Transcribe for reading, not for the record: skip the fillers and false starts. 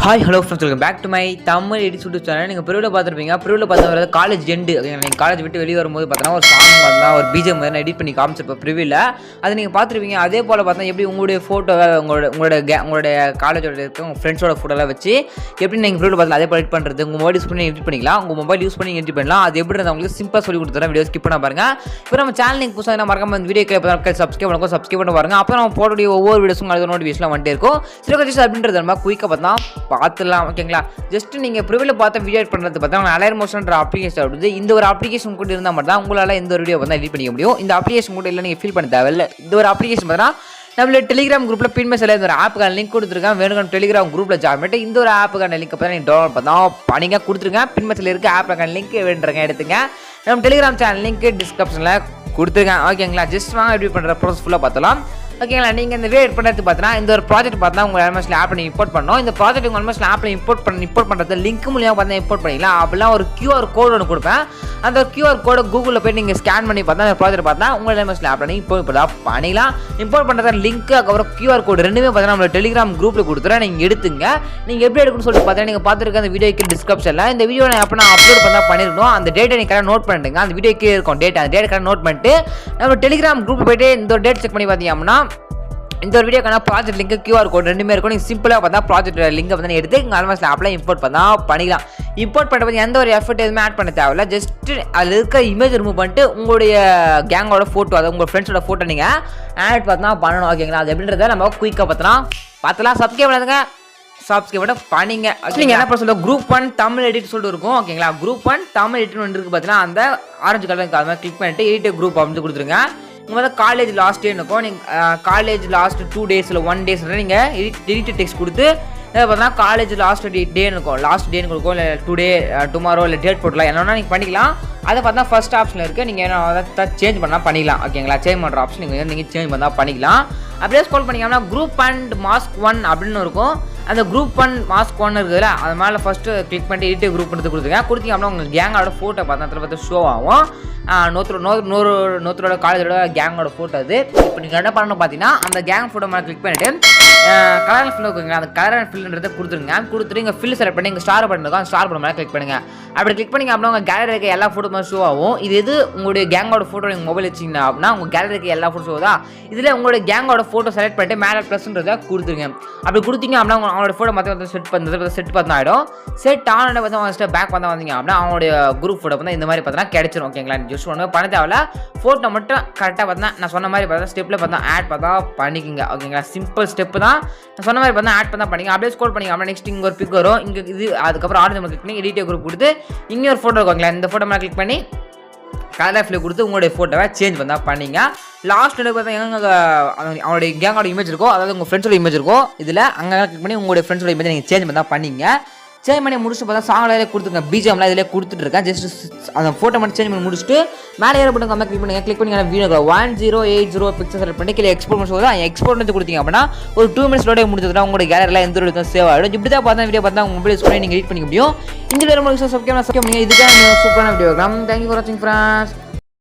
Hi hello friends, welcome back to my Tamil edit YouTube channel. நீங்கள் ப்ரிவியூவில் பார்த்துருப்பீங்க. ப்ரிவியூவில் பார்த்தா காலேஜ் எண்டு, நீங்கள் காலேஜ் விட்டு வெளியே வரும்போது பார்த்தீங்கன்னா ஒரு சாங் பார்த்தா ஒரு BGM மாதிரி எடிட் பண்ணி காமிச்சிருப்போம் ப்ரிவியூவில். அதை நீங்கள் பார்த்துருப்பீங்க. அதே போல் பார்த்தா எப்படி உங்களுடைய ஃபோட்டோவை உங்களுடைய காலேஜோட இருக்க உங்கள் ஃப்ரெண்ட்ஸோட ஃபோட்டோலாம் வச்சு எப்படி நீங்கள் ப்ரிவியூவில் பார்த்தா அதே போல் எடிட் பண்ணுறது. உங்கள் மொபைல் யூஸ் பண்ணி எடிட் பண்ணிக்கலாம். உங்கள் மொபைல் யூஸ் பண்ணி எடிட் பண்ணலாம். அது எப்படி உங்களுக்கு சிம்பிளாக சொல்லி கொடுத்துறேன். வீடியோ ஸ்கிப் பண்ண பாருங்கள். இப்போ நம்ம சேனல் நீங்கள் புதுசாக மறக்காம இந்த வீடியோ சப்ஸ்கிரைப் பண்ண பாருங்கள். அப்புறம் நம்ம போடக்கூடிய ஒவ்வொரு வீடியோஸும் அது நோட்டிஃபிகேஷன் வந்துட்டே இருக்கும். சரி, அப்படின்றது நம்ம குயிக்காக பார்த்தா பார்த்துலாம். ஓகேங்களா, ஜஸ்ட் நீங்கள் ப்ரிவியூவில் பார்த்து வீடியோ எடிட் பண்ணுறது பார்த்தா அலைட் மோஷன் அப்ளிகேஷன் வருது. இந்த ஒரு அப்ளிகேஷன் கூட இருந்தால் மட்டும் தான் உங்களால் இந்த ஒரு வீடியோ வந்து எடிட் பண்ணிக்க முடியும். இந்த அப்ளிகேஷன் கூட இல்லை நீங்கள் ஃபீல் பண்ண தேவையில்லை. இந்த ஒரு அப்ளிகேஷன் பார்த்தீங்கன்னா நம்மளோட டெலிகிராம் குரூப்பில் பின்மேசில் இந்த ஒரு ஆப்புக்கான லிங்க் கொடுத்துருக்கேன். வேணுங்க டெலிகிராம் குரூப்பில் ஜாயின் பண்ணிட்டு இந்த ஒரு ஆப்புக்கான லிங்க் பார்த்தா நீங்கள் டவுன்லோட் பண்ணா பண்ணிங்க கொடுத்துருங்க. பின்மேசில் இருக்க ஆப்புக்கான லிங்க் வேண்டுறங்க எடுத்துங்க. நம்ம டெலிகிராம் சேனல் லிங்க் டிஸ்கிரிப்ஷனில் கொடுத்துருக்கேன். ஓகேங்களா, ஜஸ்ட் வாங்க எப்படி பண்ணுற ப்ராசஸ் ஃபுல்லாக பார்த்தலாம். ஓகேங்களா, நீங்கள் இந்த வீடியோ எடிட் பண்ணுறது பார்த்தீங்கன்னா இந்த ஒரு ப்ராஜெக்ட் பார்த்தா உங்கள் எல்எம்எஸ்ல ஆப் நீங்கள் இம்போர்ட் பண்ணணும். இந்த ப்ராஜெக்ட் உங்கள் எல்எம்எஸ்ல ஆப்பில் இம்போர்ட் பண்ணுறது லிங்க் மூலியமாக பார்த்தா இம்போர்ட் பண்ணிக்கலாம். அப்படிலாம் ஒரு QR கோடு ஒன்று கொடுப்பேன். அந்த QR கோடை கூகுளில் போய் நீங்கள் ஸ்கேன் பண்ணி பார்த்தா அந்த ப்ராஜெக்ட் பார்த்தா உங்கள் எல்எம்எஸ்ல ஆப்பில் நீங்கள் இம்போர்ட் பண்ணிக்கலாம். இம்போர்ட் பண்ணுறது லிங்க் அப்புறம் QR கோடு ரெண்டுமே பார்த்தீங்கன்னா நம்மளோட டெலிகிராம் குரூப்பில் கொடுத்துறேன். நீங்கள் எடுத்துங்க. நீங்கள் எப்படி எடுக்கணும்னு சொல்லிட்டு பார்த்தீங்கன்னா நீங்கள் பார்த்துருக்க அந்த வீடியோக்கு டிஸ்கிரிப்ஷனில் இந்த வீடியோ நான் எப்போ அப்லோட் பண்ணா பண்ணிருக்கணும். அந்த டேட்டை நீங்கள் கரெக்டாக நோட் பண்ணிட்டுங்க. அந்த வீடியோக்கே இருக்கும் டேட். அந்த டேட் கரெக்டாக நோட் பண்ணிட்டு நம்ம டெலிகிராம் குரூப்பில் போய்ட்டு இந்த ஒரு டேட் செக் பண்ணி பார்த்தீங்க அப்படின்னா இந்த ஒரு வீடியோக்கான ப்ராஜெக்ட் லிங்க் QR கோட் ரெண்டுமே இருக்கும். நீங்கள் சிம்பிளாக பார்த்தா ப்ராஜெக்ட் லிங்கை வந்து எடுத்து உங்கள் ஆல்மோஸ்ட் ஆப்பில் இம்போர்ட் பண்ணிக்கலாம். இம்போர்ட் பண்ணுறது எந்த ஒரு எஃபர்ட் எதுவுமே ஆட் பண்ண தேவையில்ல. ஜஸ்ட் அதில் இருக்க இமேஜ் ரிமூவ் பண்ணிட்டு உங்களுடைய கேங்கோட ஃபோட்டோ, அதாவது உங்கள் ஃப்ரெண்ட்ஸோட ஃபோட்டோ நீங்கள் ஆட் பார்த்தா பண்ணணும். ஓகேங்களா, அது எப்படின்றத நம்ம குயிக்காக பார்த்தலாம். சப்ஸ்கிரைப் பண்ணிங்க. நீங்கள் என்ன பண்ண சொல்லுங்கள், குரூப் 1 தமிழ் எடிட் சொல்லிட்டு இருக்கும். ஓகேங்களா, குரூப் 1 தமிழ் எடிட் ஒன்று இருக்குது பார்த்தீங்கன்னா அந்த ஆரஞ்சு கலருக்கு அது மாதிரி கிளிக் பண்ணிட்டு எடிட் குரூப் அப்படின்னு கொடுத்துருங்க. உங்கள் வந்து காலேஜ் லாஸ்ட் டே இருக்கும். நீங்கள் காலேஜ் லாஸ்ட் 2 days இல்லை 1 days நீங்கள் எடிட் டெக்ஸ்ட் கொடுத்து பார்த்தீங்கன்னா காலேஜ் லாஸ்ட் டேன்னு இருக்கும். லாஸ்ட் டேன்னு கொடுக்கும். இல்லை டுடே டுமாரோ இல்லை டேட் போட்டலாம். என்னன்னா நீங்கள் பண்ணிக்கலாம். அதை பார்த்தா ஃபர்ஸ்ட் ஆப்ஷன் இருக்குது. நீங்கள் அதை சேஞ்ச் பண்ணால் பண்ணிக்கலாம். ஓகேங்களா, சேஞ்ச் பண்ணுற ஆப்ஷன் நீங்கள் சேஞ்ச் பண்ணால் பண்ணிக்கலாம். அப்படியே ஸ்க்ரோல் பண்ணிங்கன்னா குரூப் அண்ட் மாஸ்க் 1 அப்படின்னு இருக்கும். அந்த குரூப் 1 மாஸ்க் 1 இருக்குதுல்ல, அது மேலே ஃபஸ்ட்டு கிளிக் பண்ணிட்டு எடிட் குரூப் எடுத்து கொடுத்துருங்க. கொடுத்தீங்க அப்படின்னா உங்கள் கேங்கோட ஃபோட்டோ பார்த்து ஷோ ஆகும். நோத்தரோட காலேஜோட கேங்கோட ஃபோட்டோ அது. இப்போ நீங்கள் என்ன பண்ணணும் பார்த்தீங்கன்னா அந்த கேங் ஃபோட்டோ மேலே கிளிக் பண்ணிவிட்டு கலர் அண்ட் ஃபில் இருக்குங்க. அந்த கலர் அண்ட் ஃபில்ன்றதை கொடுத்துட்டு இங்கே ஃபில் செலக்ட் பண்ணி இங்கே ஸ்டார் பட்டன் இருக்கும். அந்த ஸ்டார் பட்டன் மேலே கிளிக் பண்ணுங்கள். அப்படி கிளிக் பண்ணிங்க அப்படின்னா உங்கள் கேலரி இருக்க எல்லா ஃபோட்டோ மாதிரி ஷோ ஆகும். இது உங்களுடைய கேங்கோட ஃபோட்டோ நீங்கள் மொபைல் வச்சிங்கன்னா அப்படின்னா உங்கள் கேலரி இருக்க எல்லா ஃபோட்டோ ஷோ தான். இதில் உங்களுடைய கேங்கோட ஃபோட்டோ செலக்ட் பண்ணிட்டு மேலே ப்ளஸ்ன்றதை கொடுத்துருங்க. அப்படி கொடுத்தீங்க அப்படின்னா அவங்களோட ஃபோட்டோ மற்ற செட் பார்த்தா ஆகிடும். செட் ஆன பார்த்தா பேக் வந்தீங்க அப்படின்னா அவங்களுடைய குரூப் ஃபோட்டோ பார்த்தா இந்த மாதிரி பார்த்தா கிடைச்சிரும். ஓகேங்களா, ஜஸ்ட் ஒன்று பண்ண தேவையில்ல. ஃபோட்டோ மட்டும் கரெக்டாக பார்த்தா நான் சொன்ன மாதிரி பார்த்தா ஸ்டெப்பில் பார்த்தா ஆட் பார்த்தா பண்ணிக்கோங்க. ஓகேங்களா, சிம்பிள் ஸ்டெப்பு தான். நான் சொன்ன மாதிரி பார்த்தா ஆட் பண்ணால் பண்ணிங்க. அப்படியே ஸ்க்ரோல் பண்ணிங்க அப்படின்னா நெக்ஸ்ட் இங்கே ஒரு பிக் வரும். இங்கே இது அதுக்கப்புறம் ஆர்டர் கிளிக் பண்ணி எடிட் குரூப் கொடுத்து இங்கே ஒரு ஃபோட்டோ இருக்குங்களா, இந்த ஃபோட்டோ மேலே கிளிக் பண்ணி கலர் ஃபில் கொடுத்து உங்களுடைய ஃபோட்டோவை சேஞ்ச் பண்ணால் பண்ணிங்க. லாஸ்ட் பார்த்தா எங்கே அவங்களுடைய கேங்கோட இமேஜ் இருக்கும், அதாவது உங்கள் ஃப்ரெண்ட்ஸோட இமேஜ் இருக்கும். இதில் அங்கே கிளிக் பண்ணி உங்களுடைய ஃப்ரெண்ட்ஸோட இமேஜ் நீங்கள் சேஞ்ச் பண்ணால் பண்ணிங்க. சேஞ்ச் பண்ணி முடிச்சுட்டு பார்த்தா சாங்கில் கொடுத்துருங்க. BGMலாம் இதில் கொடுத்துட்ருக்கேன். ஜஸ்ட் அந்த ஃபோட்டோ மட்டும் சேஞ்ச் பண்ணி முடிச்சுட்டு மேலே ஏற போட்டு கம்மியாக கிளிக் பண்ணி வீடியோ 1080 பிக்சர் செலக்ட் பண்ணி கீழே எக்ஸ்போர்ட் பண்ணி எக்ஸ்போர்ட் கொடுத்தீங்க அப்படின்னா ஒரு 2 minutes முடிச்சதுனா உங்களோட கேலரியில் எந்த ஒரு சேவ் ஆகிடும். இப்படி தான் பார்த்தா வீடியோ பார்த்தா உங்கள் மொபைல் யூஸ் பண்ணி நீங்கள் எடிட் பண்ணிக்க முடியும். இந்த வீடியோ சப்ஸ்கிரைப் இதுக்காக சூப்பரான வீடியோ. தேங்க்யூ ஃபார் வாட்சிங் ஃப்ரெண்ட்ஸ்.